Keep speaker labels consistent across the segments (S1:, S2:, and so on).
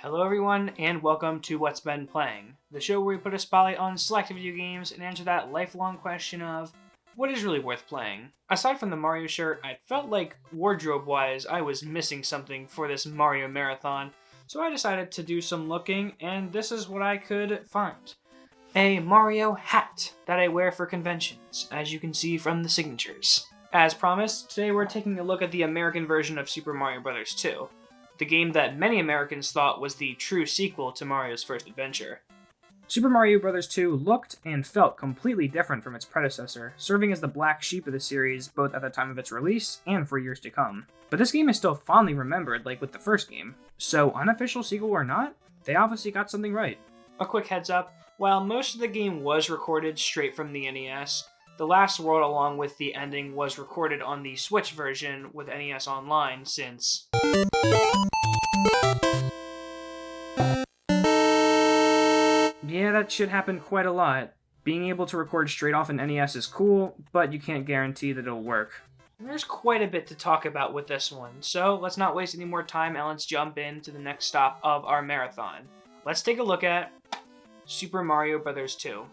S1: Hello everyone, and welcome to What's Been Playing, the show where we put a spotlight on select video games and answer that lifelong question of, what is really worth playing? Aside from the Mario shirt, I felt like wardrobe-wise I was missing something for this Mario marathon, so I decided to do some looking, and this is what I could find. A Mario hat that I wear for conventions, as you can see from the signatures. As promised, today we're taking a look at the American version of Super Mario Bros. 2. The game that many Americans thought was the true sequel to Mario's first adventure. Super Mario Bros. 2 looked and felt completely different from its predecessor, serving as the black sheep of the series both at the time of its release and for years to come. But this game is still fondly remembered like with the first game, so unofficial sequel or not, they obviously got something right. A quick heads up, while most of the game was recorded straight from the NES, the last world along with the ending was recorded on the Switch version with NES Online since... Yeah, that should happen quite a lot. Being able to record straight off an NES is cool, but you can't guarantee that it'll work. There's quite a bit to talk about with this one, so let's not waste any more time and let's jump into the next stop of our marathon. Let's take a look at Super Mario Bros. 2.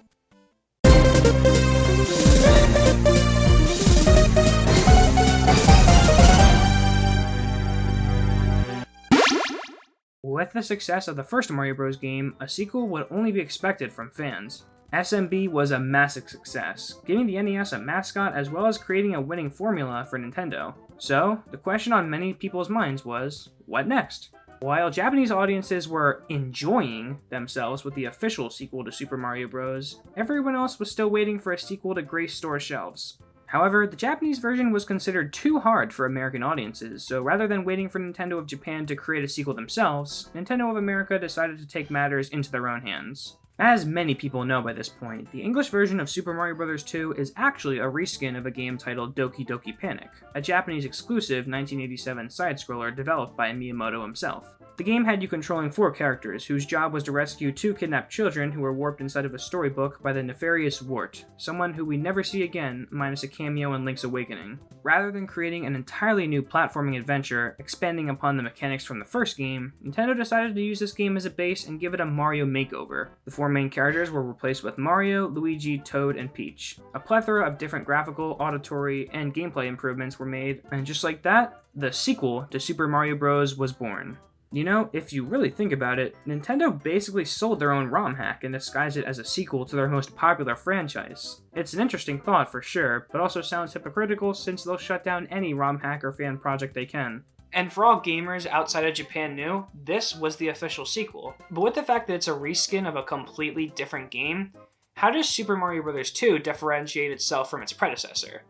S1: With the success of the first Mario Bros. Game, a sequel would only be expected from fans. SMB was a massive success, giving the NES a mascot as well as creating a winning formula for Nintendo. So, the question on many people's minds was, what next? While Japanese audiences were enjoying themselves with the official sequel to Super Mario Bros., everyone else was still waiting for a sequel to grace store shelves. However, the Japanese version was considered too hard for American audiences, so rather than waiting for Nintendo of Japan to create a sequel themselves, Nintendo of America decided to take matters into their own hands. As many people know by this point, the English version of Super Mario Bros. 2 is actually a reskin of a game titled Doki Doki Panic, a Japanese exclusive 1987 side-scroller developed by Miyamoto himself. The game had you controlling 4 characters, whose job was to rescue 2 kidnapped children who were warped inside of a storybook by the nefarious Wart, someone who we never see again minus a cameo in Link's Awakening. Rather than creating an entirely new platforming adventure, expanding upon the mechanics from the first game, Nintendo decided to use this game as a base and give it a Mario makeover. The 4 main characters were replaced with Mario, Luigi, Toad, and Peach. A plethora of different graphical, auditory, and gameplay improvements were made, and just like that, the sequel to Super Mario Bros. Was born. You know, if you really think about it, Nintendo basically sold their own Romhack and disguised it as a sequel to their most popular franchise. It's an interesting thought for sure, but also sounds hypocritical since they'll shut down any Romhack or fan project they can. And for all gamers outside of Japan knew, this was the official sequel. But with the fact that it's a reskin of a completely different game, how does Super Mario Bros. 2 differentiate itself from its predecessor?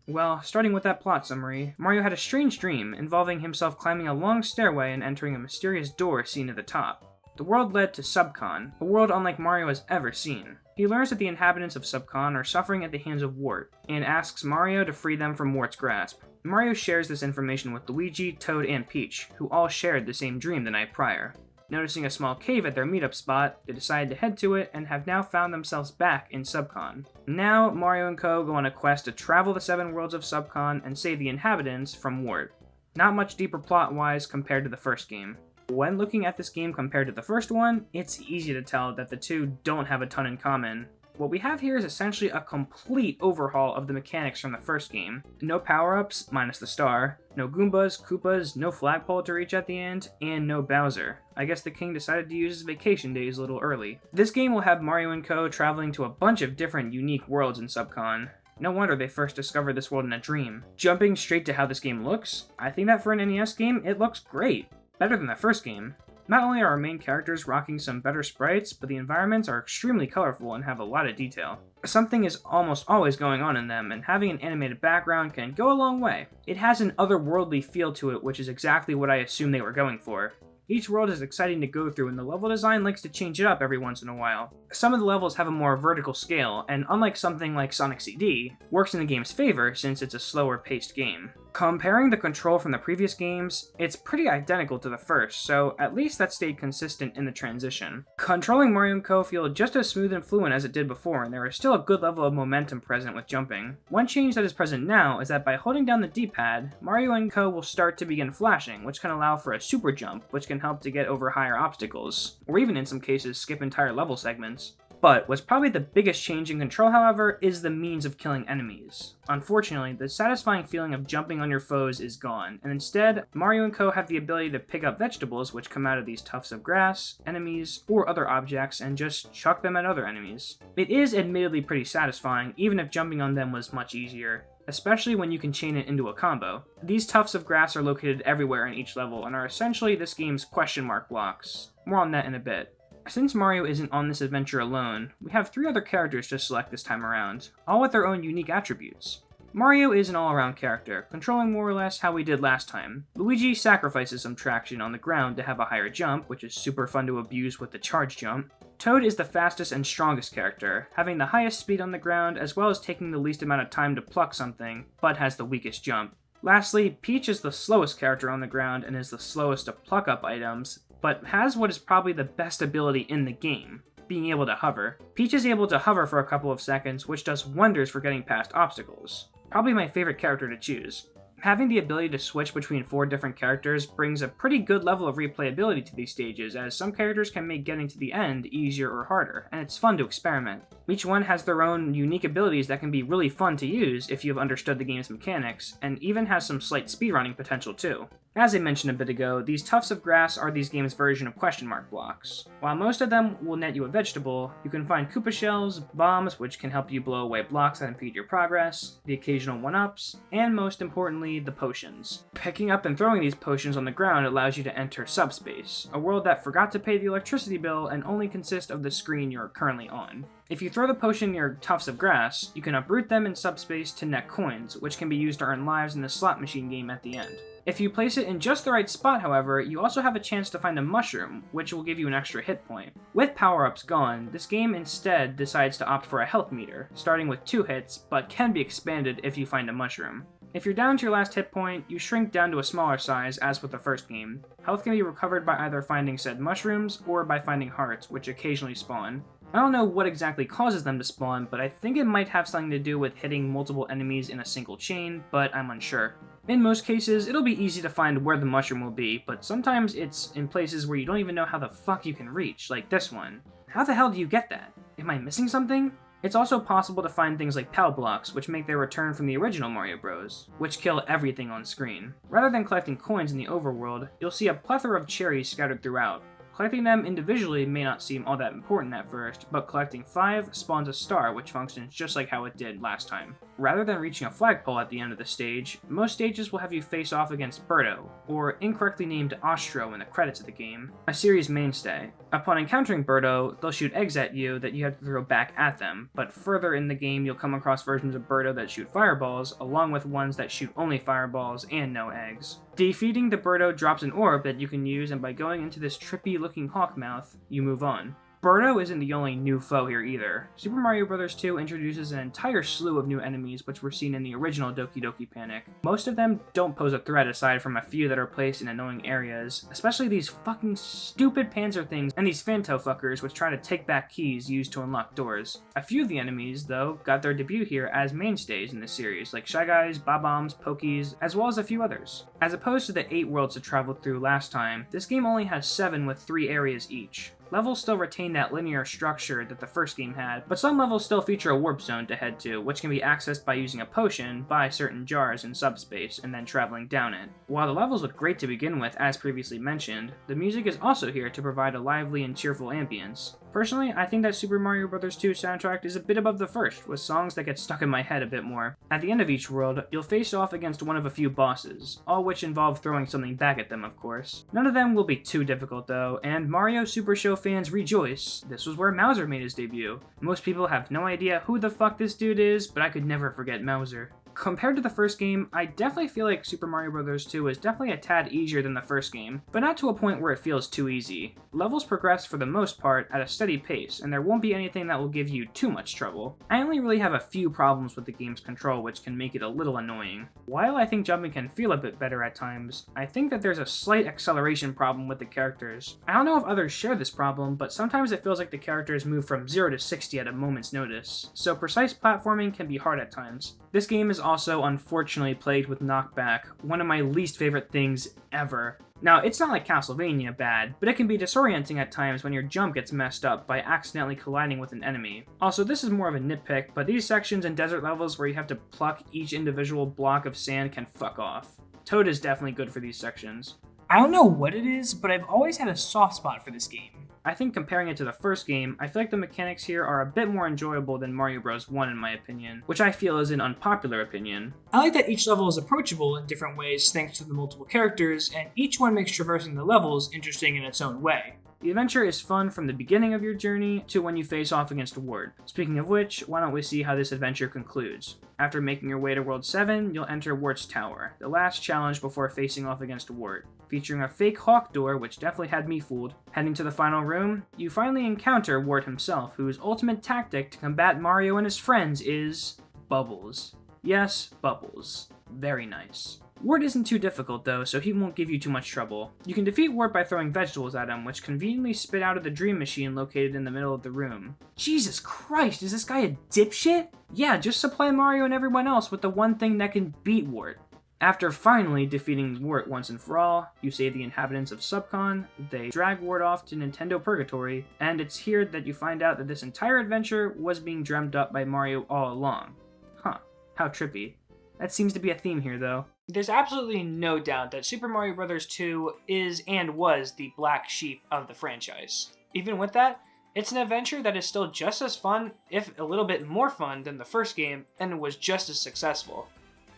S1: Well, starting with that plot summary, Mario had a strange dream involving himself climbing a long stairway and entering a mysterious door seen at the top. The world led to Subcon, a world unlike Mario has ever seen. He learns that the inhabitants of Subcon are suffering at the hands of Wart, and asks Mario to free them from Wart's grasp. Mario shares this information with Luigi, Toad, and Peach, who all shared the same dream the night prior. Noticing a small cave at their meetup spot, they decide to head to it and have now found themselves back in Subcon. Now, Mario and co. go on a quest to travel the 7 worlds of Subcon and save the inhabitants from Wart. Not much deeper plot-wise compared to the first game. When looking at this game compared to the first one, it's easy to tell that the two don't have a ton in common. What we have here is essentially a complete overhaul of the mechanics from the first game. No power-ups, minus the star, no Goombas, Koopas, no flagpole to reach at the end, and no Bowser. I guess the king decided to use his vacation days a little early. This game will have Mario and co. traveling to a bunch of different unique worlds in Subcon. No wonder they first discovered this world in a dream. Jumping straight to how this game looks, I think that for an NES game, it looks great. Better than the first game. Not only are our main characters rocking some better sprites, but the environments are extremely colorful and have a lot of detail. Something is almost always going on in them, and having an animated background can go a long way. It has an otherworldly feel to it, which is exactly what I assumed they were going for. Each world is exciting to go through, and the level design likes to change it up every once in a while. Some of the levels have a more vertical scale, and unlike something like Sonic CD, works in the game's favor since it's a slower paced game. Comparing the control from the previous games, it's pretty identical to the first, so at least that stayed consistent in the transition. Controlling Mario & Co. feel just as smooth and fluent as it did before, and there is still a good level of momentum present with jumping. One change that is present now is that by holding down the D-pad, Mario & Co. will start to begin flashing, which can allow for a super jump, which can help to get over higher obstacles, or even in some cases skip entire level segments. But what's probably the biggest change in control, however, is the means of killing enemies. Unfortunately, the satisfying feeling of jumping on your foes is gone, and instead, Mario & Co. have the ability to pick up vegetables which come out of these tufts of grass, enemies, or other objects and just chuck them at other enemies. It is admittedly pretty satisfying, even if jumping on them was much easier, especially when you can chain it into a combo. These tufts of grass are located everywhere in each level and are essentially this game's question mark blocks. More on that in a bit. Since Mario isn't on this adventure alone, we have 3 other characters to select this time around, all with their own unique attributes. Mario is an all-around character, controlling more or less how we did last time. Luigi sacrifices some traction on the ground to have a higher jump, which is super fun to abuse with the charge jump. Toad is the fastest and strongest character, having the highest speed on the ground as well as taking the least amount of time to pluck something, but has the weakest jump. Lastly, Peach is the slowest character on the ground and is the slowest to pluck up items, but has what is probably the best ability in the game, being able to hover. Peach is able to hover for a couple of seconds, which does wonders for getting past obstacles. Probably my favorite character to choose. Having the ability to switch between 4 different characters brings a pretty good level of replayability to these stages, as some characters can make getting to the end easier or harder, and it's fun to experiment. Each one has their own unique abilities that can be really fun to use if you've understood the game's mechanics, and even has some slight speedrunning potential too. As I mentioned a bit ago, these tufts of grass are these game's version of question mark blocks. While most of them will net you a vegetable, you can find Koopa shells, bombs which can help you blow away blocks that impede your progress, the occasional 1-ups, and most importantly, the potions. Picking up and throwing these potions on the ground allows you to enter Subspace, a world that forgot to pay the electricity bill and only consists of the screen you're currently on. If you throw the potion near tufts of grass, you can uproot them in Subspace to net coins, which can be used to earn lives in the slot machine game at the end. If you place it in just the right spot, however, you also have a chance to find a mushroom, which will give you an extra hit point. With power-ups gone, this game instead decides to opt for a health meter, starting with 2 hits, but can be expanded if you find a mushroom. If you're down to your last hit point, you shrink down to a smaller size as with the first game. Health can be recovered by either finding said mushrooms or by finding hearts, which occasionally spawn. I don't know what exactly causes them to spawn, but I think it might have something to do with hitting multiple enemies in a single chain, but I'm unsure. In most cases, it'll be easy to find where the mushroom will be, but sometimes it's in places where you don't even know how the fuck you can reach, like this one. How the hell do you get that? Am I missing something? It's also possible to find things like POW blocks, which make their return from the original Mario Bros., which kill everything on screen. Rather than collecting coins in the overworld, you'll see a plethora of cherries scattered throughout. Collecting them individually may not seem all that important at first, but collecting 5 spawns a star, which functions just like how it did last time. Rather than reaching a flagpole at the end of the stage, most stages will have you face off against Birdo, or incorrectly named Ostro in the credits of the game, a series mainstay. Upon encountering Birdo, they'll shoot eggs at you that you have to throw back at them, but further in the game you'll come across versions of Birdo that shoot fireballs, along with ones that shoot only fireballs and no eggs. Defeating the Birdo drops an orb that you can use, and by going into this trippy looking hawk mouth, you move on. Birdo isn't the only new foe here either. Super Mario Bros. 2 introduces an entire slew of new enemies which were seen in the original Doki Doki Panic. Most of them don't pose a threat aside from a few that are placed in annoying areas, especially these fucking stupid panzer things and these Fanto fuckers which try to take back keys used to unlock doors. A few of the enemies, though, got their debut here as mainstays in the series, like Shy Guys, Bob-Ombs, Pokies, as well as a few others. As opposed to the 8 worlds it traveled through last time, this game only has 7 with 3 areas each. Levels still retain that linear structure that the first game had, but some levels still feature a warp zone to head to, which can be accessed by using a potion by certain jars in Subspace and then traveling down it. While the levels look great to begin with, as previously mentioned, the music is also here to provide a lively and cheerful ambience. Personally, I think that Super Mario Bros. 2 soundtrack is a bit above the first, with songs that get stuck in my head a bit more. At the end of each world, you'll face off against one of a few bosses, all which involve throwing something back at them, of course. None of them will be too difficult though, and Mario Super Show fans rejoice! This was where Mauser made his debut. Most people have no idea who the fuck this dude is, but I could never forget Mauser. Compared to the first game, I definitely feel like Super Mario Bros. 2 is definitely a tad easier than the first game, but not to a point where it feels too easy. Levels progress for the most part at a steady pace, and there won't be anything that will give you too much trouble. I only really have a few problems with the game's control which can make it a little annoying. While I think jumping can feel a bit better at times, I think that there's a slight acceleration problem with the characters. I don't know if others share this problem, but sometimes it feels like the characters move from 0 to 60 at a moment's notice, so precise platforming can be hard at times. This game is also unfortunately plagued with knockback, one of my least favorite things ever. Now, it's not like Castlevania bad, but it can be disorienting at times when your jump gets messed up by accidentally colliding with an enemy. Also, this is more of a nitpick, but these sections and desert levels where you have to pluck each individual block of sand can fuck off. Toad is definitely good for these sections. I don't know what it is, but I've always had a soft spot for this game. I think comparing it to the first game, I feel like the mechanics here are a bit more enjoyable than Mario Bros. 1 in my opinion, which I feel is an unpopular opinion. I like that each level is approachable in different ways thanks to the multiple characters, and each one makes traversing the levels interesting in its own way. The adventure is fun from the beginning of your journey to when you face off against Ward. Speaking of which, why don't we see how this adventure concludes. After making your way to World 7, you'll enter Ward's Tower, the last challenge before facing off against Ward. Featuring a fake hawk door, which definitely had me fooled. Heading to the final room, you finally encounter Ward himself, whose ultimate tactic to combat Mario and his friends is bubbles. Yes, bubbles. Very nice. Ward isn't too difficult though, so he won't give you too much trouble. You can defeat Ward by throwing vegetables at him, which conveniently spit out of the dream machine located in the middle of the room. Jesus Christ, is this guy a dipshit? Yeah, just supply Mario and everyone else with the one thing that can beat Ward. After finally defeating Ward once and for all, you save the inhabitants of Subcon, they drag Ward off to Nintendo Purgatory, and it's here that you find out that this entire adventure was being dreamt up by Mario all along. Huh, how trippy. That seems to be a theme here though. There's absolutely no doubt that Super Mario Bros. 2 is and was the black sheep of the franchise. Even with that, it's an adventure that is still just as fun, if a little bit more fun than the first game, and was just as successful.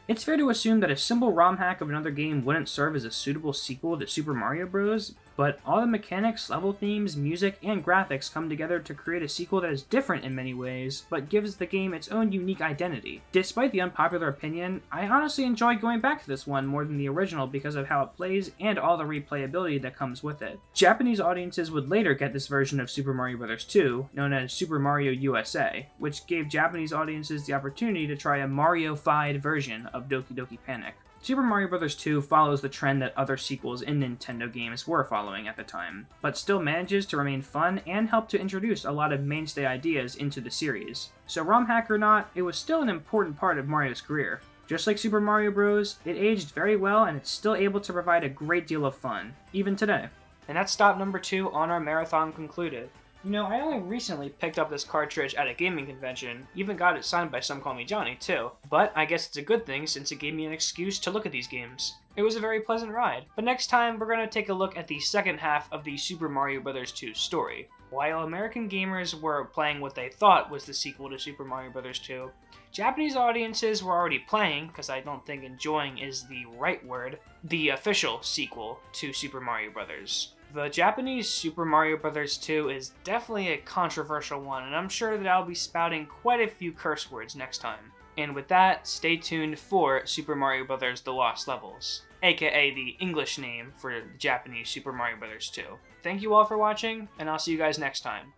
S1: It's fair to assume that a simple ROM hack of another game wouldn't serve as a suitable sequel to Super Mario Bros., but all the mechanics, level themes, music, and graphics come together to create a sequel that is different in many ways, but gives the game its own unique identity. Despite the unpopular opinion, I honestly enjoy going back to this one more than the original because of how it plays and all the replayability that comes with it. Japanese audiences would later get this version of Super Mario Bros. 2, known as Super Mario USA, which gave Japanese audiences the opportunity to try a Mario-fied version of Doki Doki Panic. Super Mario Bros. 2 follows the trend that other sequels in Nintendo games were following at the time, but still manages to remain fun and help to introduce a lot of mainstay ideas into the series. So ROM hack or not, it was still an important part of Mario's career. Just like Super Mario Bros., it aged very well and it's still able to provide a great deal of fun, even today. And that's stop number 2 on our marathon concluded. You know, I only recently picked up this cartridge at a gaming convention, even got it signed by Some Call Me Johnny too, but I guess it's a good thing since it gave me an excuse to look at these games. It was a very pleasant ride. But next time, we're going to take a look at the second half of the Super Mario Bros. 2 story. While American gamers were playing what they thought was the sequel to Super Mario Bros. 2, Japanese audiences were already playing, because I don't think enjoying is the right word, the official sequel to Super Mario Bros. The Japanese Super Mario Bros. 2 is definitely a controversial one, and I'm sure that I'll be spouting quite a few curse words next time. And with that, stay tuned for Super Mario Bros. The Lost Levels, aka the English name for the Japanese Super Mario Bros. 2. Thank you all for watching, and I'll see you guys next time.